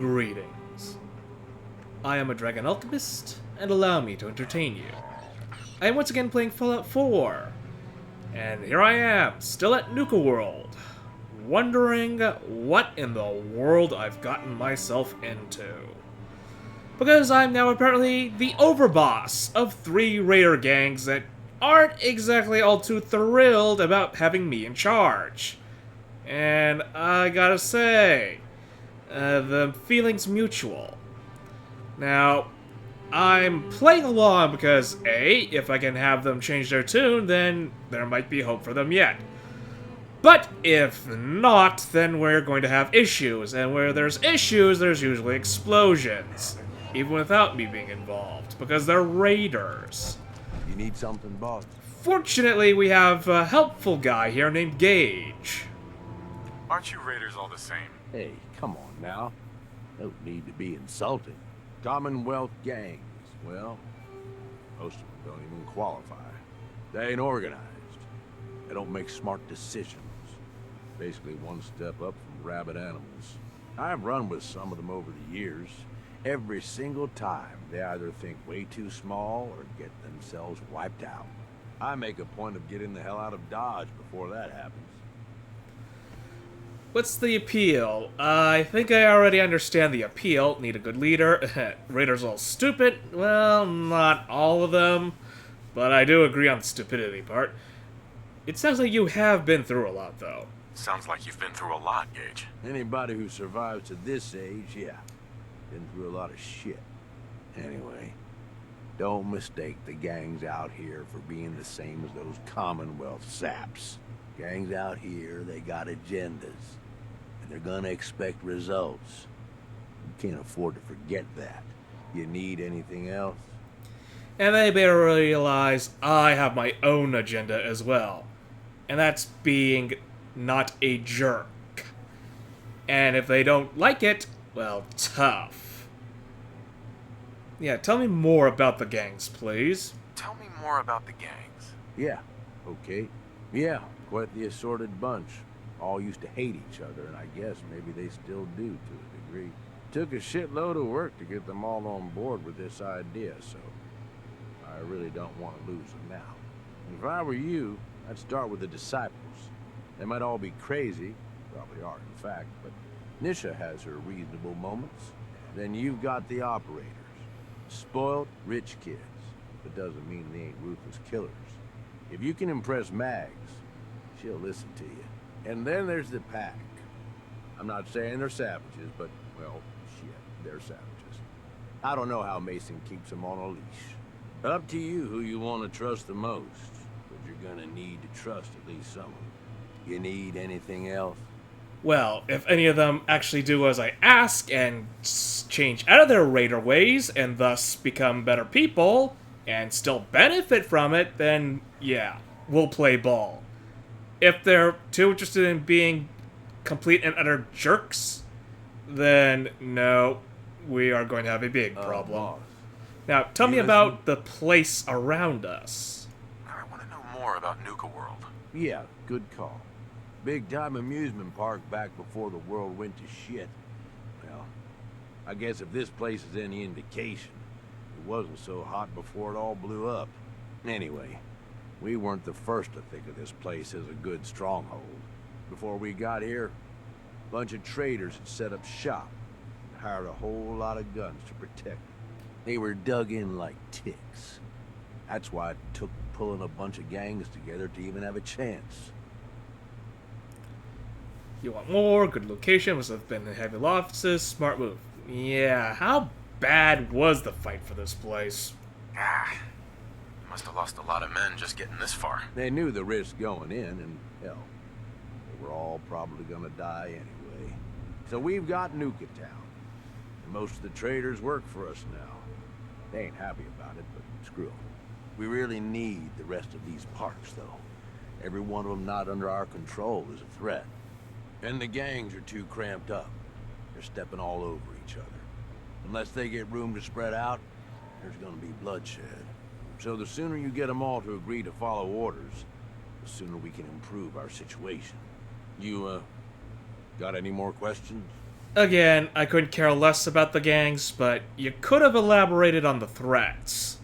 Greetings. I am a Dragon Alchemist, and allow me to entertain you. I am once again playing Fallout 4, and here I am, still at Nuka-World, wondering what in the world I've gotten myself into. Because I'm now apparently the overboss of 3 raider gangs that aren't exactly all too thrilled about having me in charge. And I gotta say, the feeling's mutual. Now, I'm playing along because, A, if I can have them change their tune, then there might be hope for them yet. But if not, then we're going to have issues, and where there's issues, there's usually explosions. Even without me being involved, because they're raiders. You need something, boss? Fortunately, we have a helpful guy here named Gage. Aren't you raiders all the same? Hey, come on now. No need to be insulting. Commonwealth gangs, well, most of them don't even qualify. They ain't organized. They don't make smart decisions. Basically one step up from rabid animals. I've run with some of them over the years. Every single time, they either think way too small or get themselves wiped out. I make a point of getting the hell out of Dodge before that happens. What's the appeal? I think I already understand the appeal. Need a good leader. Raiders all stupid. Well, not all of them. But I do agree on the stupidity part. It sounds like you have been through a lot, though. Sounds like you've been through a lot, Gage. Anybody who survives to this age, yeah, been through a lot of shit. Anyway, don't mistake the gangs out here for being the same as those Commonwealth saps. Gangs out here, they got agendas. And they're gonna expect results. You can't afford to forget that. You need anything else? And they better realize I have my own agenda as well. And that's being not a jerk. And if they don't like it, well, tough. Yeah, tell me more about the gangs, please. Tell me more about the gangs. Yeah, okay. Yeah, quite the assorted bunch. All used to hate each other, and I guess maybe they still do to a degree. Took a shitload of work to get them all on board with this idea, so I really don't want to lose them now. If I were you, I'd start with the disciples. They might all be crazy, probably are in fact, but Nisha has her reasonable moments. Then you've got the operators. Spoiled, rich kids. But doesn't mean they ain't ruthless killers. If you can impress Mags, she'll listen to you. And then there's the pack. I'm not saying they're savages, but, well, shit, they're savages. I don't know how Mason keeps them on a leash. Up to you who you want to trust the most, but you're gonna need to trust at least some of them. You need anything else? Well, if any of them actually do as I ask and change out of their raider ways and thus become better people and still benefit from it, then yeah, we'll play ball. If they're too interested in being complete and utter jerks, then no, we are going to have a big problem. Boss. Now, tell me listen? about the place around us. I want to know more about Nuka-World. Yeah, good call. Big time amusement park back before the world went to shit. Well, I guess if this place is any indication, it wasn't so hot before it all blew up. Anyway, we weren't the first to think of this place as a good stronghold. Before we got here, a bunch of traders had set up shop and hired a whole lot of guns to protect it. They were dug in like ticks. That's why it took pulling a bunch of gangs together to even have a chance. You want more? Good location, must have been in heavy offices, smart move. Yeah, how bad was the fight for this place? Ah, must have lost a lot of men just getting this far. They knew the risk going in, and hell, they were all probably gonna die anyway. So we've got Nuka Town, and most of the traders work for us now. They ain't happy about it, but screw 'em. We really need the rest of these parks, though. Every one of them not under our control is a threat. And the gangs are too cramped up. They're stepping all over each other. Unless they get room to spread out, there's gonna be bloodshed. So the sooner you get them all to agree to follow orders, the sooner we can improve our situation. You, got any more questions? Again, I couldn't care less about the gangs, but you could have elaborated on the threats.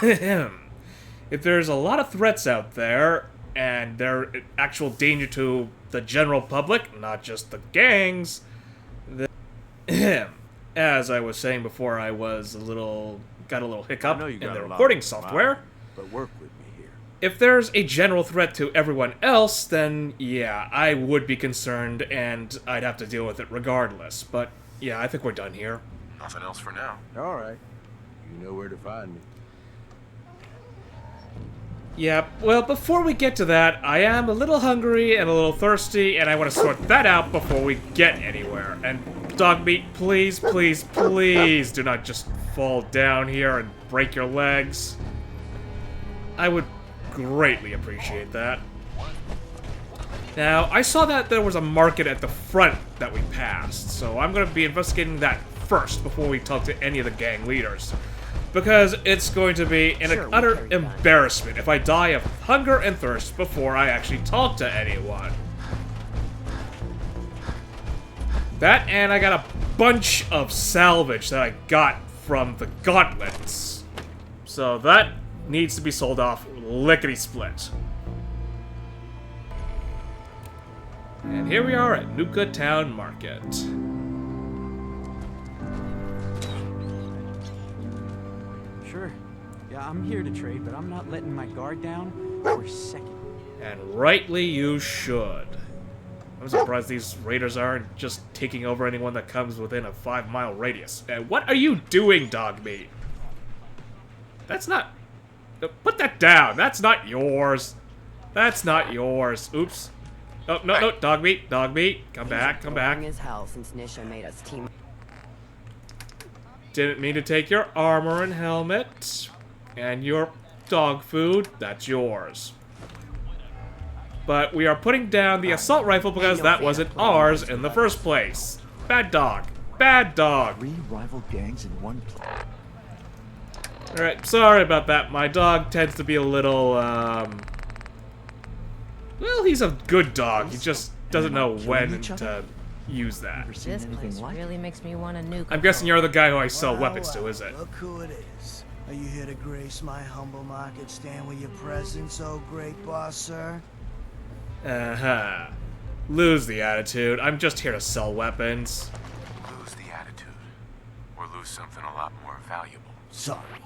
If there's a lot of threats out there, and they're actual danger to the general public, not just the gangs, then, as I was saying before, I was got a little hiccup in the recording software. But work with me here. If there's a general threat to everyone else, then yeah, I would be concerned, and I'd have to deal with it regardless. But yeah, I think we're done here. Nothing else for now. All right. You know where to find me. Yeah, well, before we get to that, I am a little hungry and a little thirsty, and I want to sort that out before we get anywhere. And dog meat, please, please, please do not just fall down here and break your legs. I would greatly appreciate that. Now, I saw that there was a market at the front that we passed, so I'm going to be investigating that first before we talk to any of the gang leaders. Because it's going to be an utter embarrassment if I die of hunger and thirst before I actually talk to anyone. That, and I got a bunch of salvage that I got from the gauntlets. So that needs to be sold off lickety-split. And here we are at Nuka Town Market. Sure. Yeah, I'm here to trade, but I'm not letting my guard down for a second. And rightly you should. I'm surprised these raiders aren't just taking over anyone that comes within a 5-mile radius. And what are you doing, dog meat? That's not... Put that down. That's not yours. That's not yours. Oops. Oh, no, no, dog meat, dog meat. Come back, come back. As hell since Nisha made us team. Didn't mean to take your armor and helmet. And your dog food. That's yours. But we are putting down the assault rifle because that wasn't ours in the first place. Bad dog. Bad dog. 3 rival gangs in one place. Alright, sorry about that. My dog tends to be a little, well, he's a good dog. He just doesn't know when to use that. This place really makes me want a nuke. I'm guessing you're the guy who I sell weapons to, is it? Look who it is. Are you here to grace my humble market stand with your presence, oh great boss, sir? Uh-huh. Lose the attitude. I'm just here to sell weapons. Lose the attitude. Or lose something a lot more valuable. Sorry.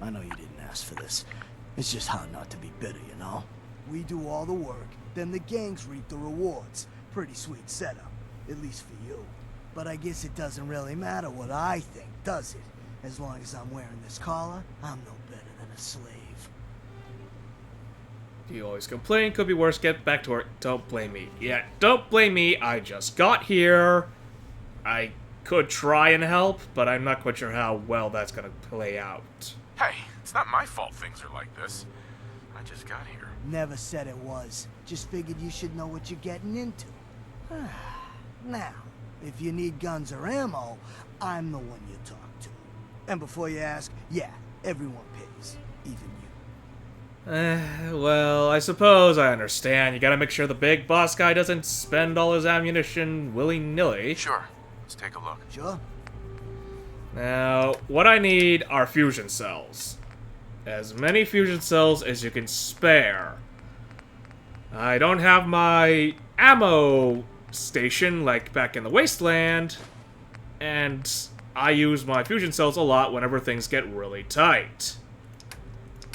I know you didn't ask for this. It's just hard not to be bitter, you know? We do all the work, then the gangs reap the rewards. Pretty sweet setup, at least for you. But I guess it doesn't really matter what I think, does it? As long as I'm wearing this collar, I'm no better than a slave. You always complain, could be worse, get back to work. Don't blame me. Yeah, don't blame me, I just got here. I could try and help, but I'm not quite sure how well that's gonna play out. Hey, it's not my fault things are like this. I just got here. Never said it was. Just figured you should know what you're getting into. Now, if you need guns or ammo, I'm the one you talk to. And before you ask, yeah, everyone pays. Even you. Well, I suppose I understand. You gotta make sure the big boss guy doesn't spend all his ammunition willy-nilly. Sure. Let's take a look. Sure. Now, what I need are fusion cells. As many fusion cells as you can spare. I don't have my ammo station like back in the Wasteland, and I use my fusion cells a lot whenever things get really tight.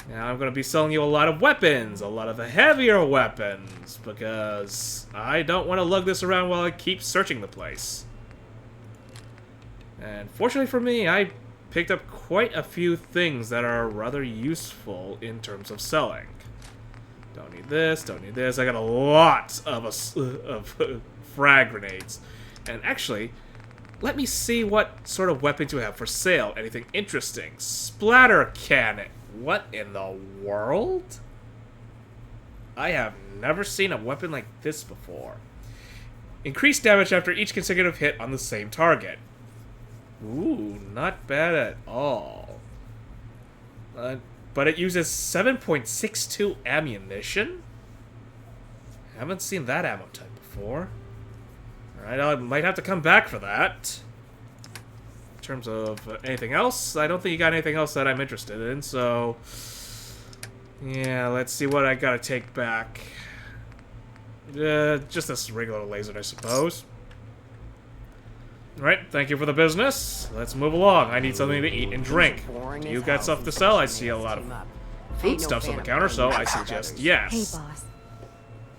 Now I'm going to be selling you a lot of weapons, a lot of the heavier weapons, because I don't want to lug this around while I keep searching the place. And fortunately for me, I picked up quite a few things that are rather useful in terms of selling. Don't need this, don't need this. I got a lot of frag grenades. And actually, let me see what sort of weapons you have for sale. Anything interesting? Splatter cannon. What in the world? I have never seen a weapon like this before. Increased damage after each consecutive hit on the same target. Ooh, not bad at all. But it uses 7.62 ammunition? Haven't seen that ammo type before. Alright, I might have to come back for that. In terms of anything else, I don't think you got anything else that I'm interested in, so... Yeah, let's see what I gotta take back. Just this regular laser, I suppose. Alright, thank you for the business. Let's move along. I need something to eat and drink. Do you got stuff to sell? I see a lot of foodstuffs on the counter, so I suggest yes. Hey, boss.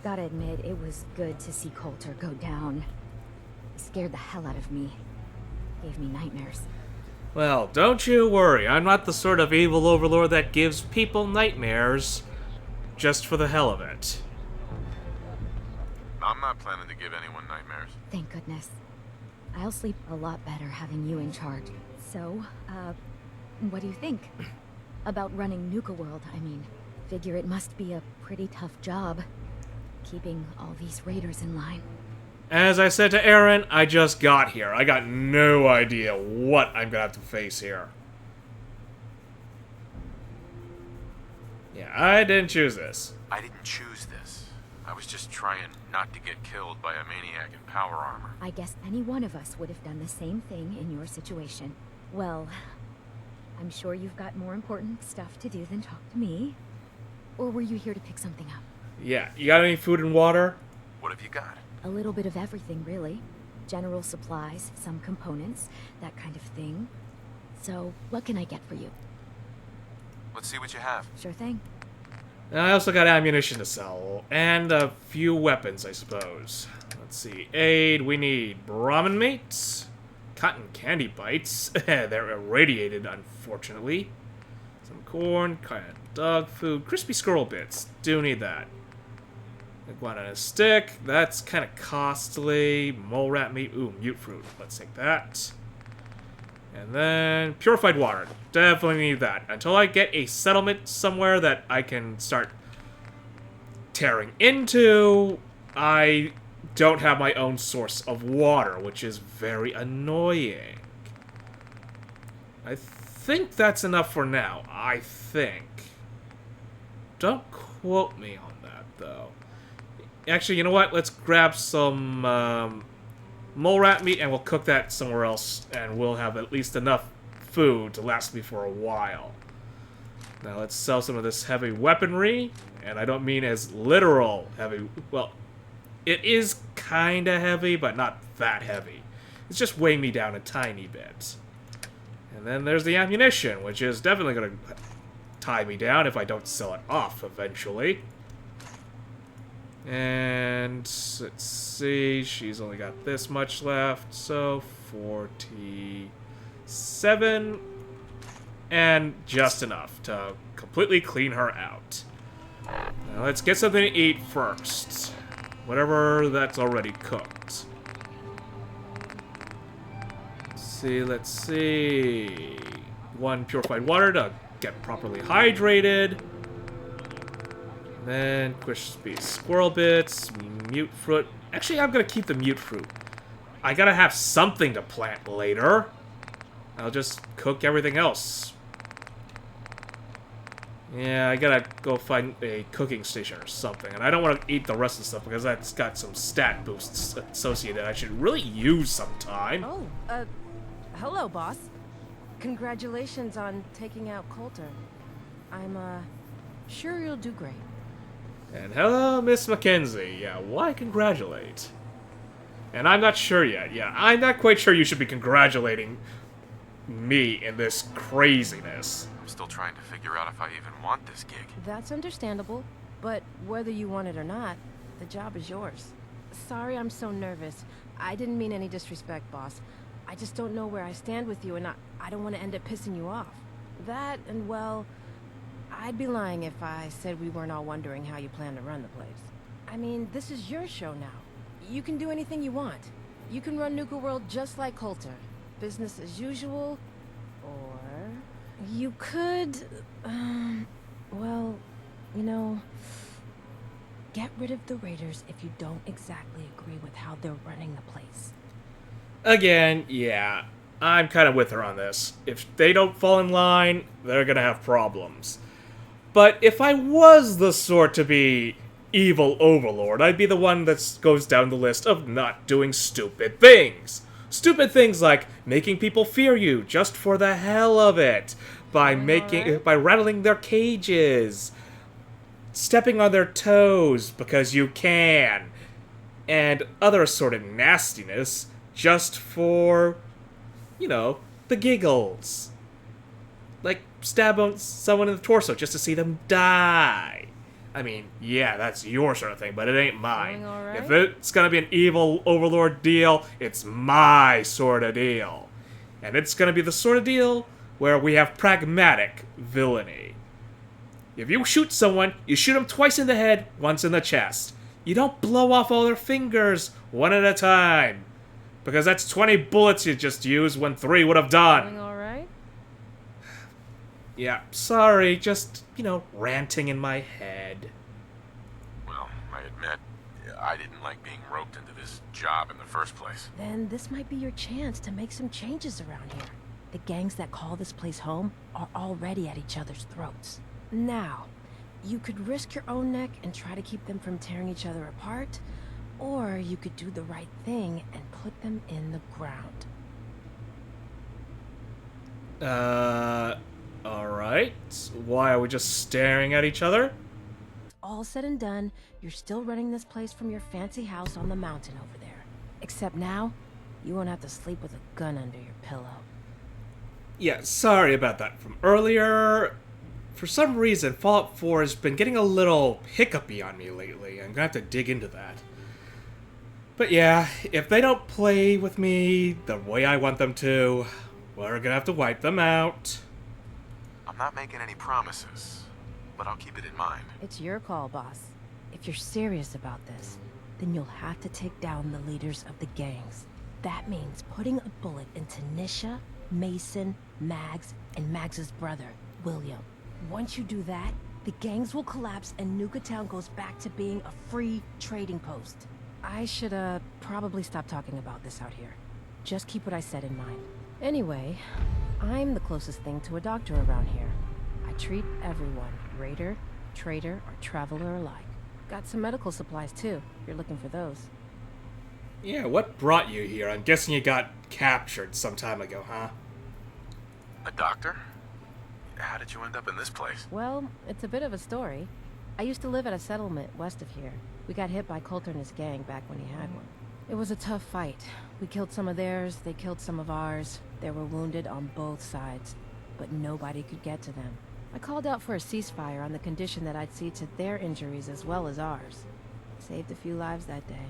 Gotta admit, it was good to see Coulter go down. He scared the hell out of me. Gave me nightmares. Well, don't you worry. I'm not the sort of evil overlord that gives people nightmares just for the hell of it. I'm not planning to give anyone nightmares. Thank goodness. I'll sleep a lot better having you in charge. So, what do you think? About running Nuka-World, I mean. Figure it must be a pretty tough job, keeping all these raiders in line. As I said to Aaron, I just got here. I got no idea what I'm gonna have to face here. Yeah, I didn't choose this. I didn't choose this. I was just trying not to get killed by a maniac in power armor. I guess any one of us would have done the same thing in your situation. Well, I'm sure you've got more important stuff to do than talk to me. Or were you here to pick something up? Yeah, you got any food and water? What have you got? A little bit of everything, really. General supplies, some components, that kind of thing. So, what can I get for you? Let's see what you have. Sure thing. I also got ammunition to sell, and a few weapons, I suppose. Let's see. Aid, we need Brahmin meat, cotton candy bites. They're irradiated, unfortunately. Some corn, kind of dog food, crispy squirrel bits. Do need that. Iguana and a stick. That's kind of costly. Mole rat meat. Ooh, mute fruit. Let's take that. And then purified water. Definitely need that. Until I get a settlement somewhere that I can start tearing into, I don't have my own source of water, which is very annoying. I think that's enough for now. I think. Don't quote me on that, though. Actually, you know what? Let's grab some mole rat meat and we'll cook that somewhere else, and we'll have at least enough food to last me for a while. Now let's sell some of this heavy weaponry, and I don't mean as literal heavy. Well, it is kinda heavy, but not that heavy. It's just weighing me down a tiny bit. And then there's the ammunition, which is definitely gonna tie me down if I don't sell it off eventually. And let's see, she's only got this much left, so 47, and just enough to completely clean her out. Now let's get something to eat first, whatever that's already cooked. Let's see, 1 purified water to get properly hydrated. Then crispy squirrel bits, mute fruit. Actually, I'm gonna keep the mute fruit. I gotta have something to plant later. I'll just cook everything else. Yeah, I gotta go find a cooking station or something. And I don't want to eat the rest of the stuff because that's got some stat boosts associated I should really use sometime. Oh, hello, boss. Congratulations on taking out Coulter. I'm, sure you'll do great. And hello, Miss Mackenzie. Yeah, why congratulate? And I'm not sure yet. Yeah, I'm not quite sure you should be congratulating me in this craziness. I'm still trying to figure out if I even want this gig. That's understandable, but whether you want it or not, the job is yours. Sorry I'm so nervous. I didn't mean any disrespect, boss. I just don't know where I stand with you, and I don't want to end up pissing you off. That, and well, I'd be lying if I said we weren't all wondering how you plan to run the place. I mean, this is your show now. You can do anything you want. You can run Nuka-World just like Coulter. Business as usual, or you could, well, you know, get rid of the Raiders if you don't exactly agree with how they're running the place. Again, yeah, I'm kind of with her on this. If they don't fall in line, they're gonna have problems. But if I was the sort to be evil overlord, I'd be the one that goes down the list of not doing stupid things. Stupid things like making people fear you just for the hell of it, by rattling their cages, stepping on their toes because you can, and other assorted nastiness just for, you know, the giggles. Like stab someone in the torso just to see them die. I mean, yeah, that's your sort of thing, but it ain't mine. Right? If it's gonna be an evil overlord deal, it's my sort of deal. And it's gonna be the sort of deal where we have pragmatic villainy. If you shoot someone, you shoot them twice in the head, once in the chest. You don't blow off all their fingers, one at a time. Because that's 20 bullets you just used when 3 would have done. All right? Yeah, sorry, just, you know, ranting in my head. Well, I admit, I didn't like being roped into this job in the first place. Then this might be your chance to make some changes around here. The gangs that call this place home are already at each other's throats. Now, you could risk your own neck and try to keep them from tearing each other apart, or you could do the right thing and put them in the ground. Alright. Why are we just staring at each other? All said and done, you're still running this place from your fancy house on the mountain over there. Except now, you won't have to sleep with a gun under your pillow. Yeah, sorry about that from earlier. For some reason, Fallout 4 has been getting a little hiccupy on me lately. I'm gonna have to dig into that. But yeah, if they don't play with me the way I want them to, we're gonna have to wipe them out. I'm not making any promises, but I'll keep it in mind. It's your call, boss. If you're serious about this, then you'll have to take down the leaders of the gangs. That means putting a bullet into Nisha, Mason, Mags, and Mags's brother, William. Once you do that, the gangs will collapse and Nuka Town goes back to being a free trading post. I should, probably stop talking about this out here. Just keep what I said in mind. Anyway, I'm the closest thing to a doctor around here. I treat everyone, raider, trader, or traveler alike. Got some medical supplies too, if you're looking for those. Yeah, what brought you here? I'm guessing you got captured some time ago, huh? A doctor? How did you end up in this place? Well, it's a bit of a story. I used to live at a settlement west of here. We got hit by Coulter and his gang back when he had one. It was a tough fight. We killed some of theirs, they killed some of ours. There were wounded on both sides, but nobody could get to them. I called out for a ceasefire on the condition that I'd see to their injuries as well as ours. Saved a few lives that day,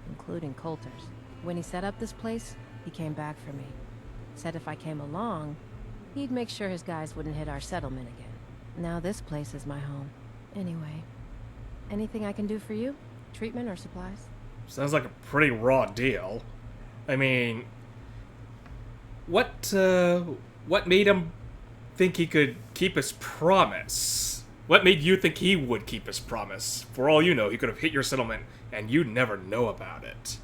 including Coulter's. When he set up this place, he came back for me. Said if I came along, he'd make sure his guys wouldn't hit our settlement again. Now this place is my home. Anyway, anything I can do for you? Treatment or supplies? Sounds like a pretty raw deal. I mean, what made him think he could keep his promise? What made you think he would keep his promise? For all you know, he could have hit your settlement and you'd never know about it.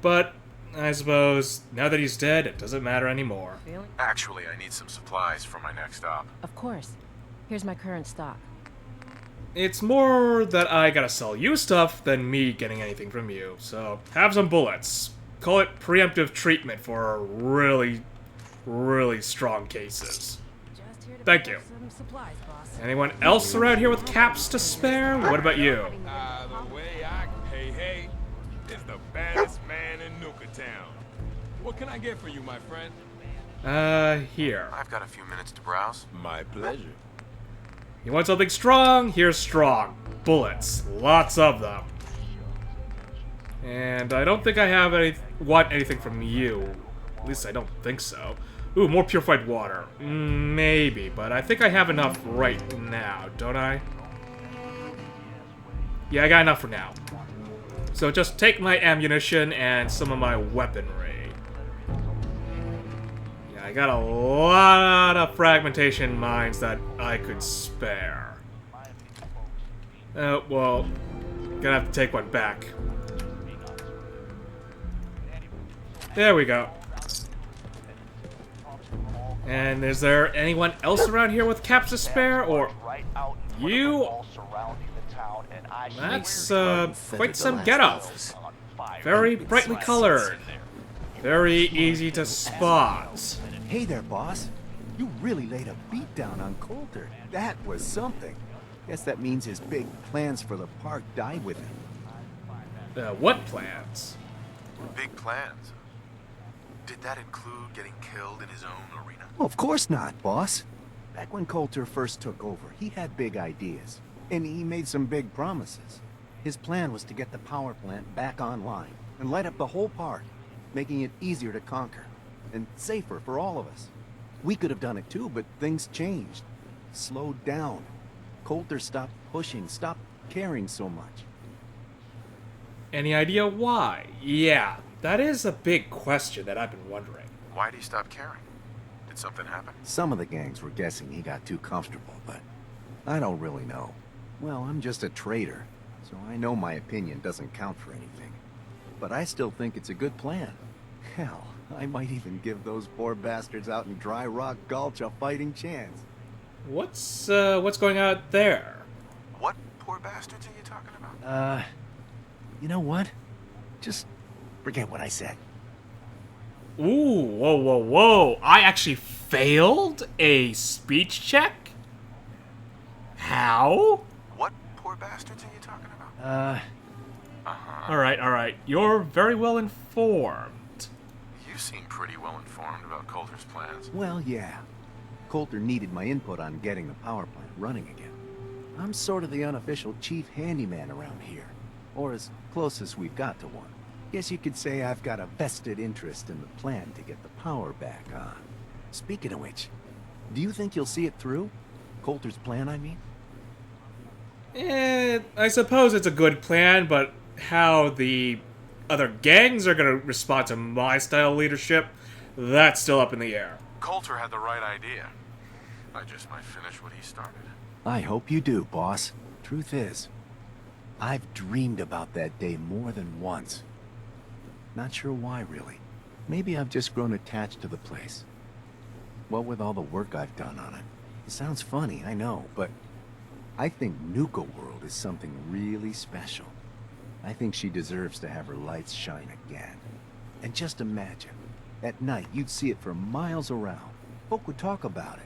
But I suppose now that he's dead, it doesn't matter anymore. Actually, I need some supplies for my next stop. Of course. Here's my current stock. It's more that I gotta sell you stuff than me getting anything from you, so have some bullets. Call it preemptive treatment for really, really strong cases. Thank you. Some supplies, boss. Anyone else around here with caps to spare? What about you? The way I hey is the baddest man in Nuka Town. What can I get for you, my friend? Here. I've got a few minutes to browse. My pleasure. You want something strong? Here's strong. Bullets. Lots of them. And I don't think I want anything from you. At least I don't think so. Ooh, more purified water. Maybe, but I think I have enough right now, don't I? Yeah, I got enough for now. So just take my ammunition and some of my weaponry. Yeah, I got a lot of fragmentation mines that I could spare. Well, gonna have to take one back. There we go. And is there anyone else around here with caps to spare, or you? That's quite some getup. Very brightly colored. Very easy to spot. Hey there, boss. You really laid a beat down on Coulter. That was something. Guess that means his big plans for the park died with him. What plans? Big plans. Did that include getting killed in his own arena? Well, of course not, boss. Back when Coulter first took over, he had big ideas. And he made some big promises. His plan was to get the power plant back online and light up the whole park, making it easier to conquer and safer for all of us. We could have done it too, but things changed. Slowed down. Coulter stopped pushing, stopped caring so much. Any idea why? Yeah, that is a big question that I've been wondering. Why'd he stop caring? Did something happen? Some of the gangs were guessing he got too comfortable, but I don't really know. Well, I'm just a trader, so I know my opinion doesn't count for anything. But I still think it's a good plan. Hell, I might even give those poor bastards out in Dry Rock Gulch a fighting chance. What's going on there? What poor bastards are you talking about? You know what? Just forget what I said. Ooh, whoa, whoa, whoa. I actually failed a speech check? How? What poor bastards are you talking about? Alright. You're very well informed. You seem pretty well informed about Coulter's plans. Well, yeah. Coulter needed my input on getting the power plant running again. I'm sort of the unofficial chief handyman around here. Or as close as we've got to one. Guess you could say I've got a vested interest in the plan to get the power back on. Speaking of which, do you think you'll see it through? Coulter's plan, I mean? I suppose it's a good plan, but how the other gangs are gonna respond to my style of leadership, that's still up in the air. Coulter had the right idea. I just might finish what he started. I hope you do, boss. Truth is, I've dreamed about that day more than once. Not sure why, really. Maybe I've just grown attached to the place. What with all the work I've done on it. It sounds funny, I know, but I think Nuka-World is something really special. I think she deserves to have her lights shine again. And just imagine, at night you'd see it for miles around. Folk would talk about it.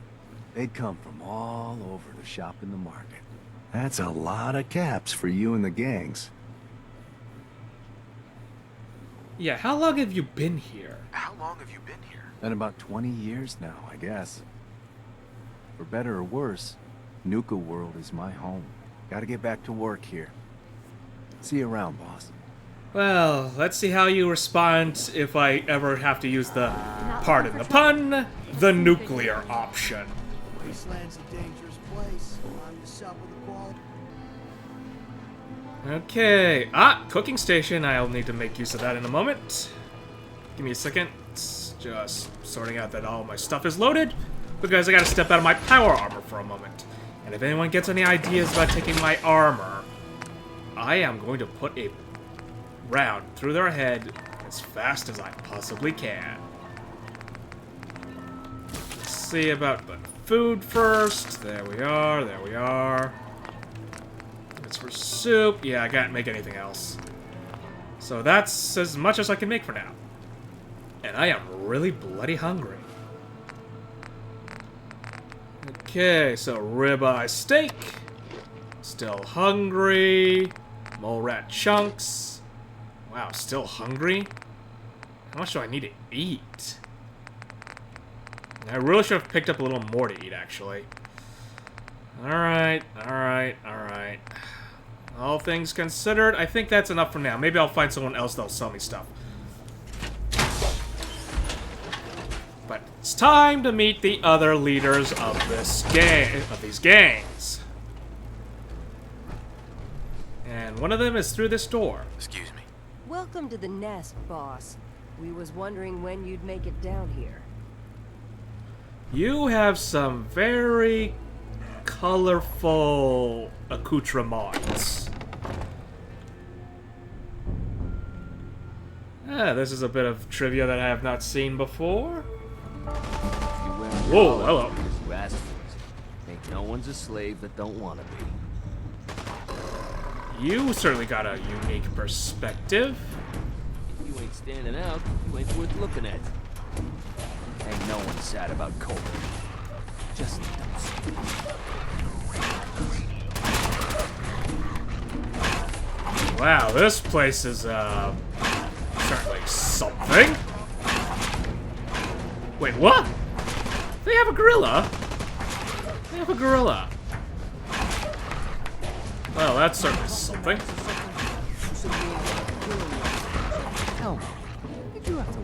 They'd come from all over to shop in the market. That's a lot of caps for you and the gangs. Yeah, how long have you been here? How long have you been here? Been about 20 years now, I guess. For better or worse, Nuka-World is my home. Gotta get back to work here. See you around, boss. Well, let's see how you respond if I ever have to use the, pardon the pun, the nuclear option. Wasteland's a dangerous place. I'm the sub of the quality. Okay. Cooking station. I'll need to make use of that in a moment. Give me a second. Just sorting out that all my stuff is loaded, because I gotta step out of my power armor for a moment. And if anyone gets any ideas about taking my armor, I am going to put a round through their head as fast as I possibly can. Let's see about the food first. There we are. It's for soup. Yeah, I can't make anything else. So that's as much as I can make for now. And I am really bloody hungry. Okay, so ribeye steak. Still hungry. Mole rat chunks. Wow, still hungry? How much do I need to eat? I really should have picked up a little more to eat, actually. Alright. All things considered, I think that's enough for now. Maybe I'll find someone else that'll sell me stuff. But it's time to meet the other leaders of these gangs. And one of them is through this door. Excuse me. Welcome to the nest, boss. We was wondering when you'd make it down here. You have some very colorful accoutrements. This is a bit of trivia that I have not seen before. Whoa, hello. Ain't no one's a slave that don't want to be. you certainly got a unique perspective. If you ain't standing out, you ain't worth looking at. Ain't no one sad about Colton. Just don't speak. Wow, this place is, certainly something. Wait, what? They have a gorilla? They have a gorilla. Well, that's certainly something. Tell me, did you have to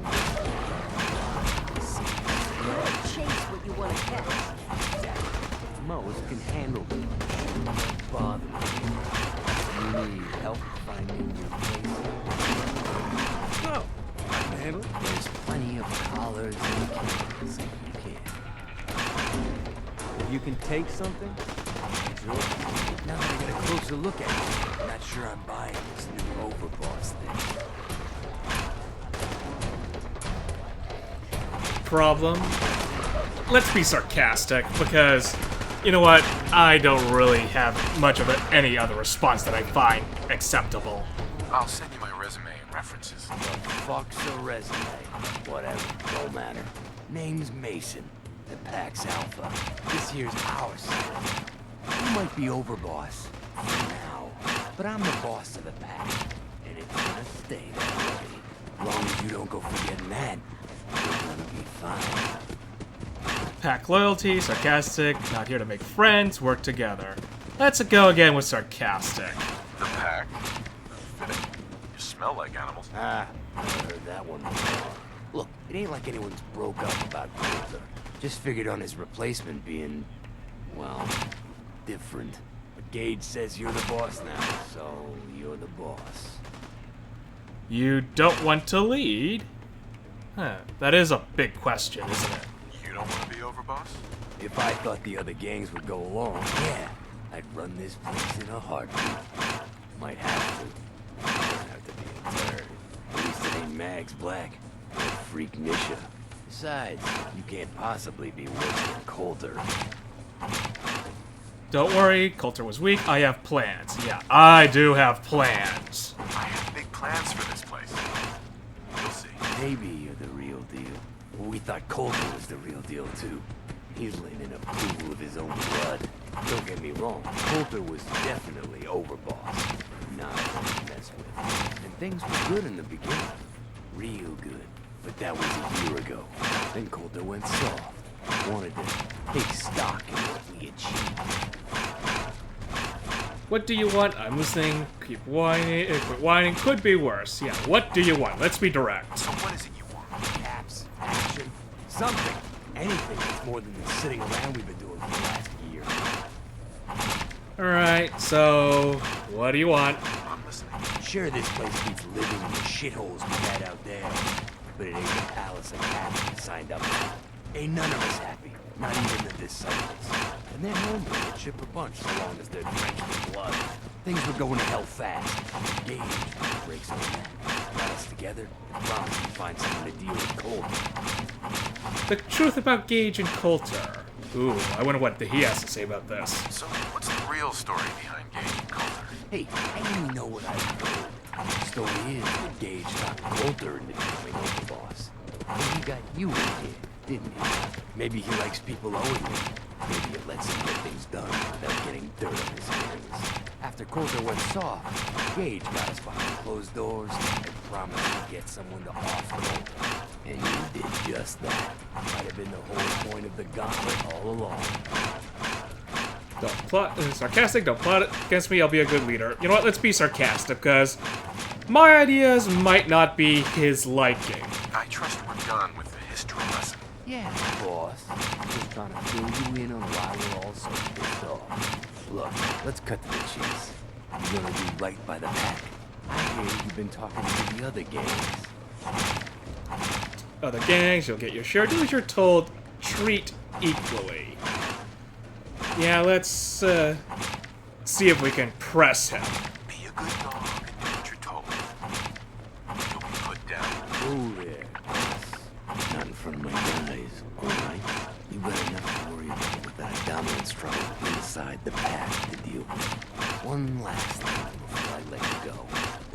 chase what you want to catch? Mo's can handle it. Don't bother me. You need help finding your place? No, I can handle it. There's plenty of collars and cans if you can. You can take something? Sure. Now that I get a closer look at it, I'm not sure I'm buying this new overboss thing. Problem? Let's be sarcastic, because, you know what? I don't really have much of any other response that I find acceptable. I'll send you my resume and references. Fuck's a resume. Whatever, don't matter. Name's Mason. The Pax Alpha. This here's our side. You might be overboss for now, but I'm the boss of the pack, and it's gonna stay that way. As long as you don't go forgetting that, you're gonna be fine. Pack loyalty, sarcastic, not here to make friends, work together. Let's go again with sarcastic. The pack. Fitting. You smell like animals. Ah, never heard that one before. Look, it ain't like anyone's broke up about Coulter. Just figured on his replacement being, well, different. But Gage says you're the boss now, so you're the boss. You don't want to lead? Huh, that is a big question, isn't it? You don't want to be overboss? If I thought the other gangs would go along, yeah, I'd run this place in a heartbeat. Might have to. Don't have to be a turd. At least it ain't Mags Black or Freak Nisha. Besides, you can't possibly be worse than Coulter. Don't worry, Coulter was weak. I have plans. Yeah, I do have plans. I have big plans for this place. You'll see. Maybe you're the real deal. We thought Coulter was the real deal, too. He's laying in a pool of his own blood. Don't get me wrong, Coulter was definitely overboss. Not to mess with. And things were good in the beginning. Real good. But that was a year ago. Then Coulter went soft. Wanted to take stock in what we achieved. What do you want? I'm listening. Keep whining. Quit whining. Could be worse. Yeah, what do you want? Let's be direct. So what is it you want? Caps, action, something. Anything that's more than the sitting around we've been doing for the last year. Alright, so what do you want? I'm listening. Sure, this place beats living in the shitholes we had out there. But it ain't the palace of cats we signed up for. Ain't none of us happy. Not even the disciples. And they're normally a chip a bunch so long as they're drenched in blood. Things were going to hell fast. Gage breaks on that. Got us together and promised to find someone to deal with Coulter. The truth about Gage and Coulter. Ooh, I wonder what he has to say about this. So what's the real story behind Gage and Coulter? Hey, I only know what I've heard. The story is that Gage talked Coulter into becoming overboss. And he got you in here, didn't he? Maybe he likes people owing him. Maybe it lets him get things done without getting dirt on his hands. After Coulter went soft, Gage got us behind closed doors and promised to get someone to off Coulter. And you did just that. Might have been the whole point of the gauntlet all along. Don't plot sarcastic, don't plot it against me, I'll be a good leader. You know what, let's be sarcastic, because my ideas might not be his liking. I trust we're done with the history lesson. Yeah, boss. I'm just trying to fill you in on why we're all so pissed off. Look, let's cut to the chase. You're gonna do right by the pack. I hear you've been talking to the other gangs. Other gangs, you'll get your share. Do as you're told, treat equally. Yeah, let's see if we can press him. Be a good dog and do what you're told. You'll be put down. Oh there, boss. None from my guys, alright? You got enough to worry about with that dominant struggle inside the pack to deal with. One last thing before I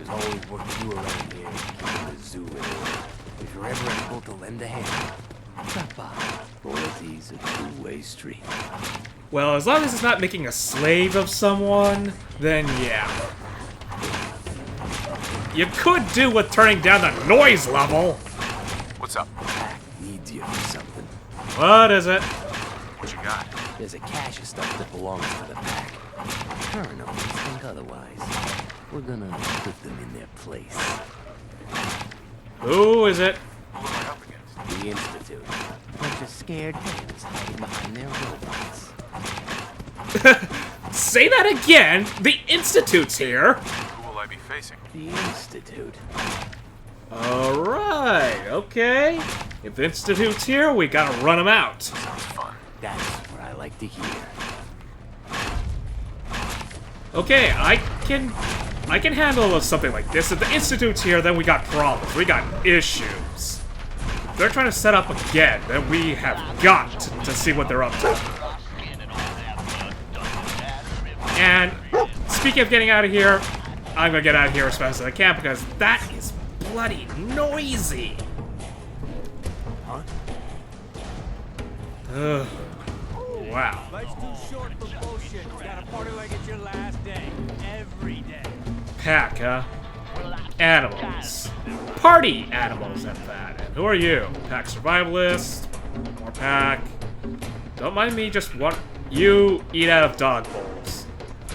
There's always work to do around here, keeping the zoo in order. If you're ever able to lend a hand, drop by. Loyalty's a two-way street. Well, as long as it's not making a slave of someone, then yeah. You could do with turning down the noise level. What's up? Pack needs you for something. What is it? What you got? There's a cache of stuff that belongs to the pack. Current owners think otherwise. We're gonna put them in their place. Who is it? Who am I up against? The Institute. A bunch of scared hens hiding behind their robots. Say that again! The Institute's here! Who will I be facing? The Institute. Alright, okay. If the Institute's here, we gotta run them out. Sounds fun. That's what I like to hear. Okay, I can handle something like this. If the Institute's here, then we got problems. We got issues. If they're trying to set up again, then we have got to see what they're up to. And speaking of getting out of here, I'm gonna get out of here as fast as I can because that is bloody noisy. Huh? Ugh. Wow. Life's too short for bullshit. You gotta party like it's your last day. Every day. Pack, huh? Animals. Party animals at that. And who are you? Pack survivalist. More pack. Don't mind me, just want you eat out of dog bowls.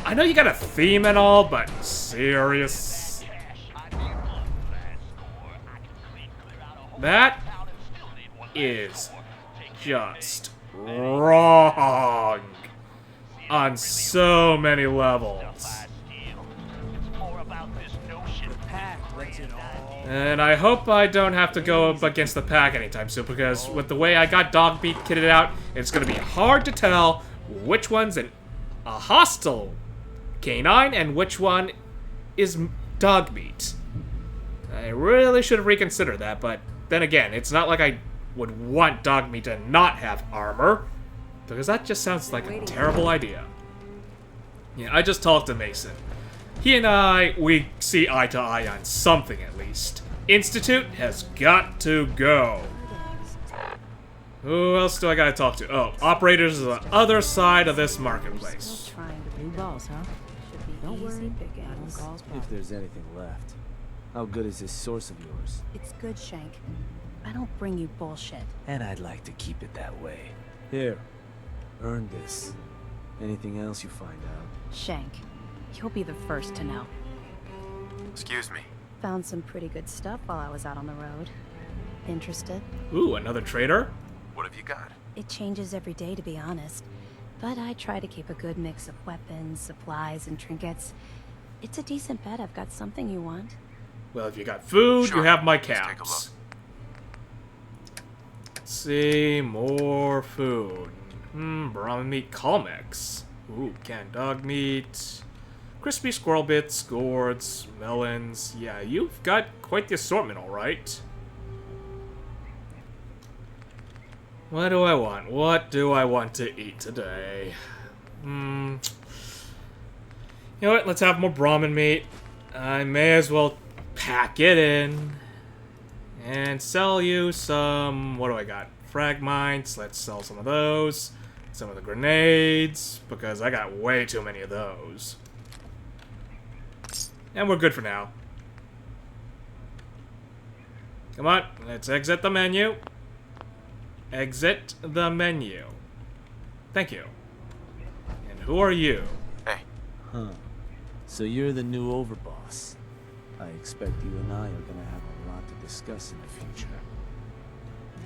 I know you got a theme and all, but serious. That is just wrong on so many levels. And I hope I don't have to go up against the pack anytime soon, because with the way I got dog meat kitted out, it's going to be hard to tell which one's a hostile canine and which one is dog meat. I really should have reconsidered that, but then again, it's not like I would want dog meat to not have armor, because that just sounds like a terrible idea. Yeah, I just talked to Mason. He and I, we see eye to eye on something at least. Institute has got to go. Who else do I gotta talk to? Oh, operators on the other side of this marketplace. New balls, huh? Should be Don't worry, calls if there's anything left. How good is this source of yours? It's good, Shank. I don't bring you bullshit. And I'd like to keep it that way. Here, earn this. Anything else you find out? Shank, you'll be the first to know. Excuse me. Found some pretty good stuff while I was out on the road. Interested? Ooh, another trader? What have you got? It changes every day, to be honest. But I try to keep a good mix of weapons, supplies, and trinkets. It's a decent bet I've got something you want. Well, if you got food, Sure. you have my Let's take a counts. Let's see, more food. Brown meat comics. Ooh, canned dog meat. Crispy squirrel bits, gourds, melons. Yeah, you've got quite the assortment, alright. What do I want? What do I want to eat today? You know what? Let's have more Brahmin meat. I may as well pack it in. And sell you some... What do I got? Frag mines. Let's sell some of those. Some of the grenades. Because I got way too many of those. And we're good for now. Come on. Let's exit the menu. Exit the menu. Thank you. And who are you? Hey. Huh. So you're the new overboss. I expect you and I are gonna have a lot to discuss in the future.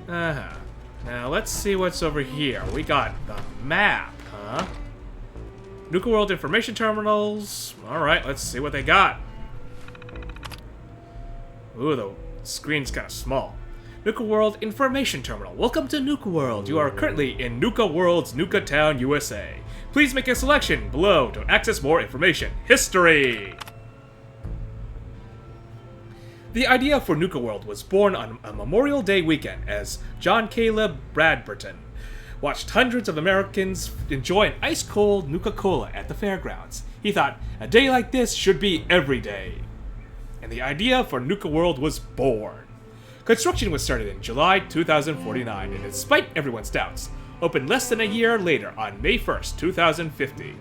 Uh-huh. Now let's see what's over here. We got the map, huh? Nuka-World information terminals. Alright, let's see what they got. Ooh, the screen's kind of small. Nuka-World information terminal. Welcome to Nuka-World. You are currently in Nuka-World's Nuka Town, USA. Please make a selection below to access more information. History! The idea for Nuka-World was born on a Memorial Day weekend as John Caleb Bradburton watched hundreds of Americans enjoy an ice-cold Nuka-Cola at the fairgrounds. He thought, a day like this should be every day. and the idea for Nuka-World was born. Construction was started in July 2049, and despite everyone's doubts, opened less than a year later on May 1st, 2050.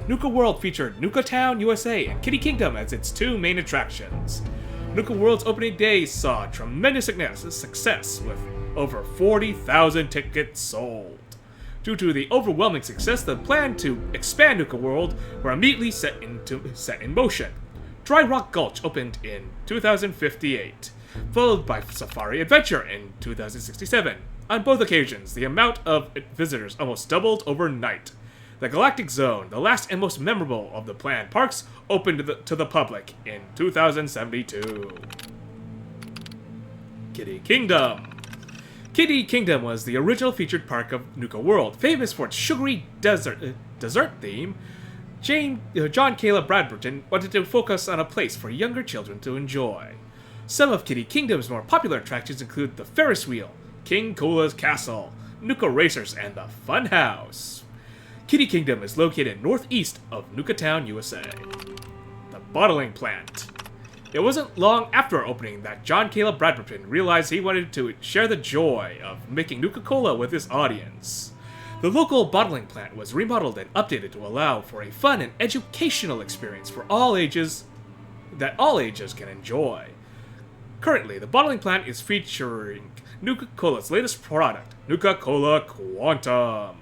Nuka-World featured Nuka Town, USA, and Kitty Kingdom as its two main attractions. Nuka-World's opening day saw tremendous success with over 40,000 tickets sold. Due to the overwhelming success, the plan to expand Nuka-World were immediately set in motion. Dry Rock Gulch opened in 2058, followed by Safari Adventure in 2067. On both occasions, the amount of visitors almost doubled overnight. The Galactic Zone, the last and most memorable of the planned parks, opened to the public in 2072. Kitty Kingdom. Kitty Kingdom was the original featured park of Nuka-World, famous for its sugary dessert theme. John Caleb Bradburton wanted to focus on a place for younger children to enjoy. Some of Kitty Kingdom's more popular attractions include the Ferris Wheel, King Kola's Castle, Nuka Racers, and the Fun House. Kitty Kingdom is located northeast of Nuka Town, USA. The bottling plant. It wasn't long after opening that John Caleb Bradburton realized he wanted to share the joy of making Nuka-Cola with his audience. The local bottling plant was remodeled and updated to allow for a fun and educational experience for all ages that all ages can enjoy. Currently, the bottling plant is featuring Nuka-Cola's latest product, Nuka-Cola Quantum.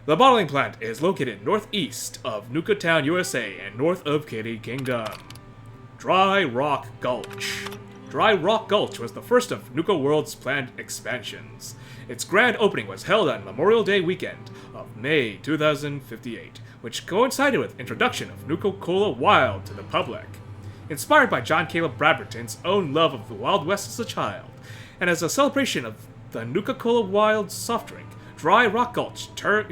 The bottling plant is located northeast of Nuka Town, USA, and north of Kitty Kingdom. Dry Rock Gulch. Dry Rock Gulch was the first of Nuka-World's planned expansions. Its grand opening was held on Memorial Day weekend of May 2058, which coincided with introduction of Nuka-Cola Wild to the public. Inspired by John Caleb Bradburton's own love of the Wild West as a child, and as a celebration of the Nuka-Cola Wild soft drink, Dry Rock Gulch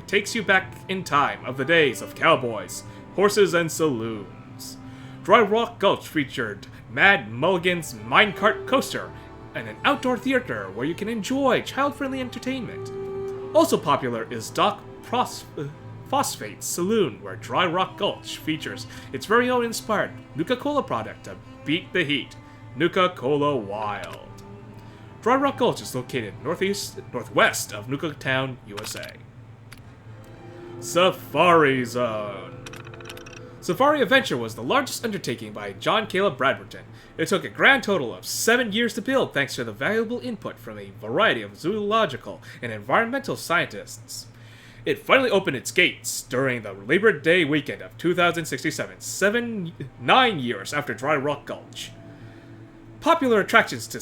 takes you back in time of the days of cowboys, horses, and saloons. Dry Rock Gulch featured Mad Mulligan's minecart coaster and an outdoor theater where you can enjoy child-friendly entertainment. Also popular is Doc Phosphate's Saloon, where Dry Rock Gulch features its very own inspired Nuka-Cola product to beat the heat, Nuka-Cola Wild. Dry Rock Gulch is located northwest of Nuka Town, USA. Safari Zone. Safari Adventure was the largest undertaking by John Caleb Bradburton. It took a grand total of 7 years to build thanks to the valuable input from a variety of zoological and environmental scientists. It finally opened its gates during the Labor Day weekend of 2067, 9 years after Dry Rock Gulch. Popular attractions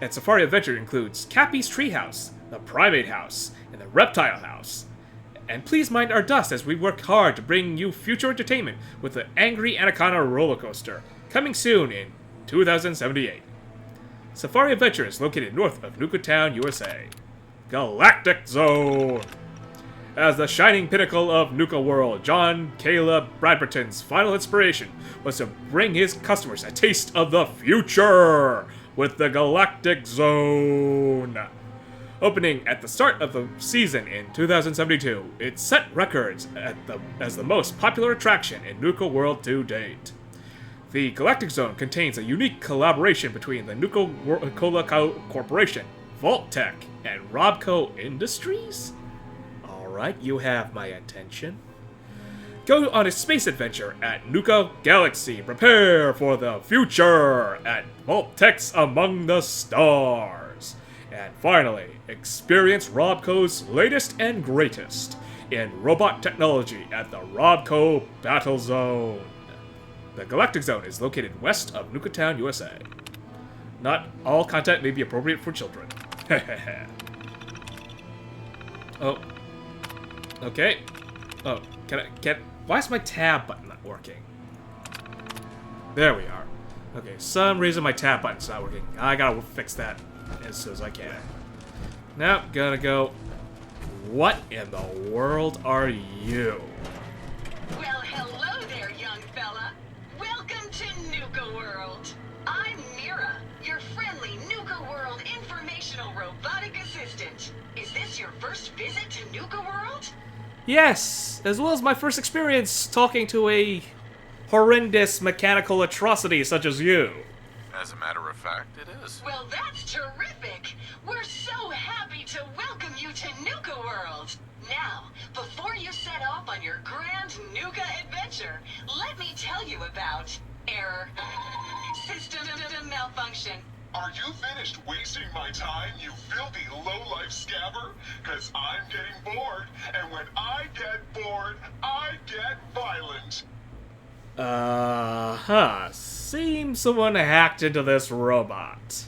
at Safari Adventure includes Cappy's Treehouse, the Primate House, and the Reptile House. And please mind our dust as we work hard to bring you future entertainment with the Angry Anaconda roller coaster, coming soon in 2078. Safari Adventure is located north of Nuka Town, USA. Galactic Zone. As the shining pinnacle of Nuka-World, John Caleb Bradburton's final inspiration was to bring his customers a taste of the future with the Galactic Zone. Opening at the start of the season in 2072, it set records as the most popular attraction in Nuka-World to date. The Galactic Zone contains a unique collaboration between the Nuka-Cola Corporation, Vault-Tec, and Robco Industries? Alright, you have my attention. Go on a space adventure at Nuka Galaxy. Prepare for the future at Vault-Tec's Among the Stars. And finally, experience Robco's latest and greatest in robot technology at the Robco Battle Zone. The Galactic Zone is located west of Nuka Town, USA. Not all content may be appropriate for children. Oh. Okay. Oh, why is my tab button not working? There we are. Okay, some reason my tab button's not working. I gotta fix that as soon as I can. Now, gonna go. What in the world are you? Well, hello there, young fella. Welcome to Nuka-World. I'm Mira, your friendly Nuka-World informational robotic assistant. Is this your first visit to Nuka-World? Yes, as well as my first experience talking to a horrendous mechanical atrocity such as you. As a matter of fact, it is. Well, that's terrific. We're so happy to welcome you to Nuka-World. Now, before you set off on your grand Nuka adventure, let me tell you about error, system malfunction. Are you finished wasting my time, you filthy low-life scabber? Cause I'm getting bored, and when I get bored, I get violent. Seems someone hacked into this robot.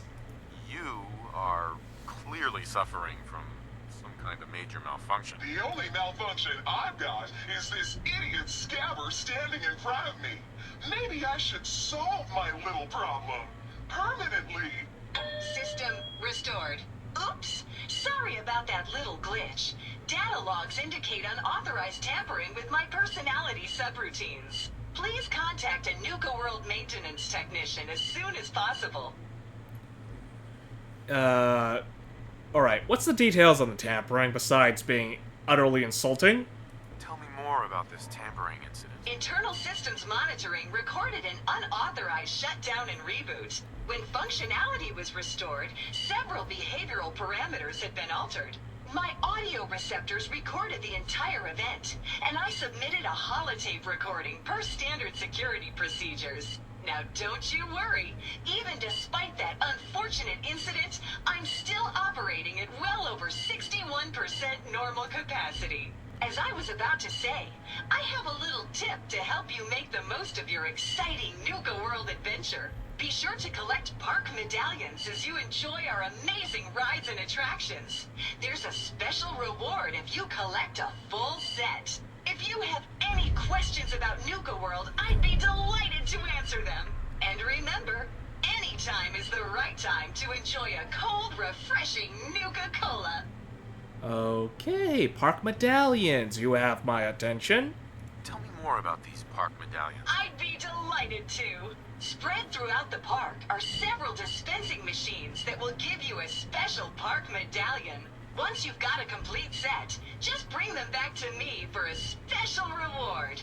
You are clearly suffering from some kind of major malfunction. The only malfunction I've got is this idiot scabber standing in front of me. Maybe I should solve my little problem permanently. System restored. Oops! Sorry about that little glitch. Data logs indicate unauthorized tampering with my personality subroutines. Please contact a Nuka-World maintenance technician as soon as possible. Alright, what's the details on the tampering besides being utterly insulting? Tell me more about this tampering incident. Internal systems monitoring recorded an unauthorized shutdown and reboot. When functionality was restored, several behavioral parameters had been altered. My audio receptors recorded the entire event, and I submitted a holotape recording per standard security procedures. Now don't you worry, even despite that unfortunate incident, I'm still operating at well over 61% normal capacity. As I was about to say, I have a little tip to help you make the most of your exciting Nuka-World adventure. Be sure to collect park medallions as you enjoy our amazing rides and attractions. There's a special reward if you collect a full set. If you have any questions about Nuka-World, I'd be delighted to answer them. And remember, any time is the right time to enjoy a cold, refreshing Nuka-Cola. Okay, park medallions. You have my attention. Tell me more about these park medallions. I'd be delighted to. Spread throughout the park are several dispensing machines that will give you a special park medallion. Once you've got a complete set, just bring them back to me for a special reward.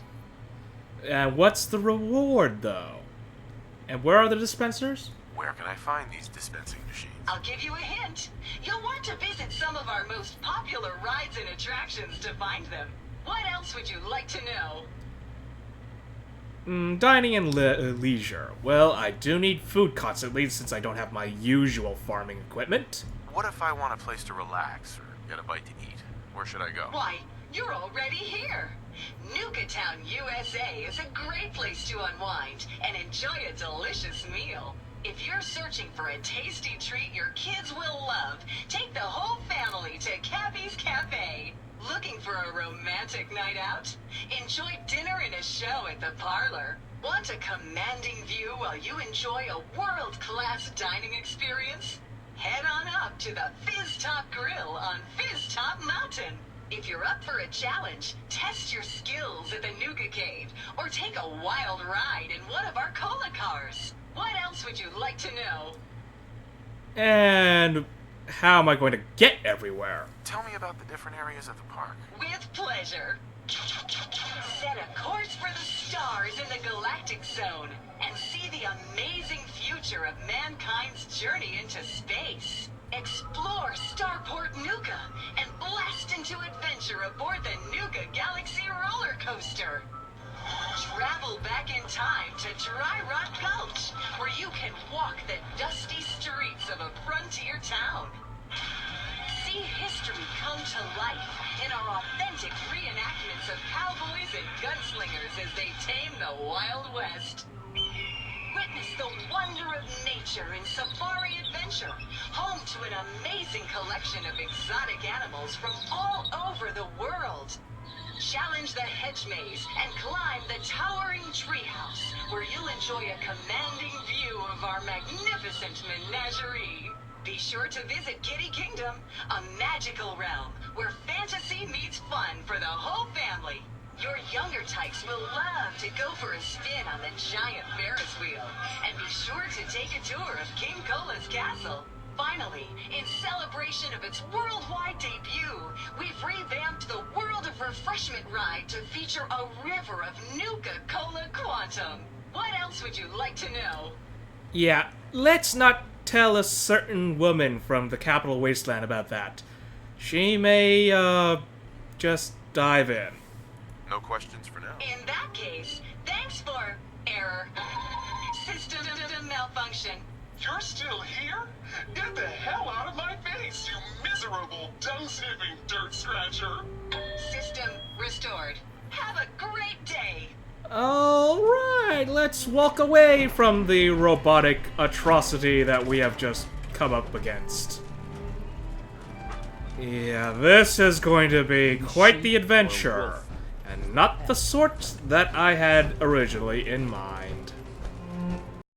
And what's the reward, though? And where are the dispensers? Where can I find these dispensing machines? I'll give you a hint. You'll want to visit some of our most popular rides and attractions to find them. What else would you like to know? Dining and leisure. Well, I do need food constantly since I don't have my usual farming equipment. What if I want a place to relax or get a bite to eat? Where should I go? Why, you're already here. Nuka-Town, USA is a great place to unwind and enjoy a delicious meal. If you're searching for a tasty treat your kids will love, take the whole family to Cappy's Cafe. Looking for a romantic night out? Enjoy dinner and a show at the parlor. Want a commanding view while you enjoy a world-class dining experience? Head on up to the Fizz Top Grill on Fizz Top Mountain. If you're up for a challenge, test your skills at the Nuka Cave or take a wild ride in one of our cola cars. What else would you like to know? And how am I going to get everywhere? Tell me about the different areas of the park. With pleasure. Set a course for the stars in the galactic zone and see the amazing future of mankind's journey into space. Explore Starport Nuka and blast into adventure aboard the Nuka Galaxy roller coaster. Travel back in time to Dry Rock Gulch, where you can walk the dusty streets of a frontier town. See history come to life in our authentic reenactments of cowboys and gunslingers as they tame the Wild West. Witness the wonder of nature in Safari Adventure, home to an amazing collection of exotic animals from all over the world. Challenge the hedge maze and climb the towering treehouse, where you'll enjoy a commanding view of our magnificent menagerie. Be sure to visit Kitty Kingdom, a magical realm where fantasy meets fun for the whole family. Your younger types will love to go for a spin on the giant Ferris wheel, and be sure to take a tour of King Cola's castle. Finally, in celebration of its worldwide debut, we've revamped the World of Refreshment ride to feature a river of Nuka-Cola Quantum. What else would you like to know? Yeah, let's not tell a certain woman from the Capital Wasteland about that. She may, just dive in. No questions for now. In that case, thanks for error. System malfunction. You're still here? Get the hell out of my face, you miserable, dung-sniffing dirt scratcher! System restored. Have a great day. Alright, let's walk away from the robotic atrocity that we have just come up against. Yeah, this is going to be quite the adventure, and not the sort that I had originally in mind.